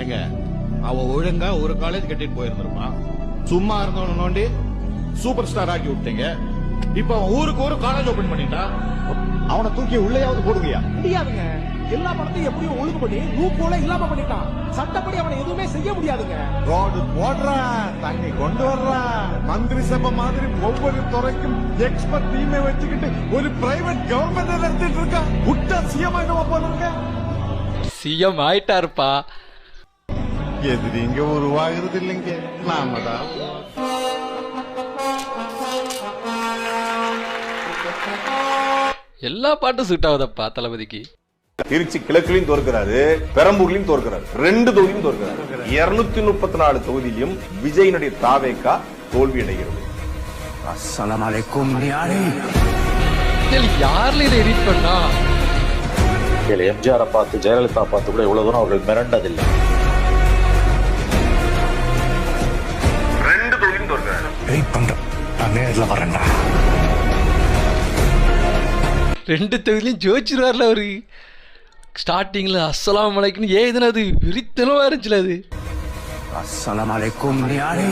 ஏங்க அவ ஒழுங்கா ஒரு காலேஜ் கட்டிட்டு போயிருந்திருப்பான். சும்மா இருந்தவன நோண்டி சூப்பர் ஸ்டார் ஆக்கி விட்டீங்க. இப்ப அவன் ஊருக்கு ஒரு காலேஜ் ஓபன் பண்ணிட்டா. அவனை தூக்கி உள்ளேயாவது போடுங்கயா. முடியாதுங்க. எல்லா படத்தையும் எப்படியும் ஒழுங்கு பண்ணி ரூப் போல இல்லாம பண்ணிட்டான். சட்டப்படி அவனை எதுவுமே செய்ய முடியாதுங்க. ரோடு போடுறான், தண்ணி கொண்டு வர்றான், மந்திரி சபை மாதிரி ஒவ்வொரு துறைக்கும் எக்ஸ்பர்ட் டீமை வச்சுக்கிட்டு ஒரு பிரைவேட் கவர்மெண்ட் நடத்திட்டு இருக்கான். விட்டா சிஎம் ஆயிடுவா போறாங்க. சிஎம் ஆயிட்டாருப்பா. எதிரிங்க உருவாகிறது இல்லைங்க, நாம தான். எல்லா பாட்டும் சூட் ஆகுதப்பா தளபதிக்கு. திருச்சி கிழக்குலையும் தோற்கிறாரு, பெரம்பூர்லயும் தோற்கிறாரு, 2 தொகுதியும் தோற்கிறாரு. 234 தொகுதியிலும் விஜயினுடைய தாவேகா தோல்வி அடைகிறது. அஸ்ஸலாமு அலைக்கும் நியாரி. யார்ல இதை எடிட் பண்ணா? எம்ஜிஆரை பார்த்து ஜெயலலிதா பார்த்து கூட இவ்வளவு தூரம் அவர்கள் மிரண்டதில்லை. 2 தொகுதியும் தோற்கிறாரு. வெயிட் பண்றேன், நான் நேர்ல வரேன்டா. 2 தொகுதியிலும் ஜோதிச்சிருவார்ல அவரு. ஸ்டார்டிங்ல அஸ்ஸலாமு அலைக்கும் ஏதுன்னு அது விரித்தனமா இருந்துச்சுல அது. அஸ்ஸலாமு அலைக்கும் நியாரி.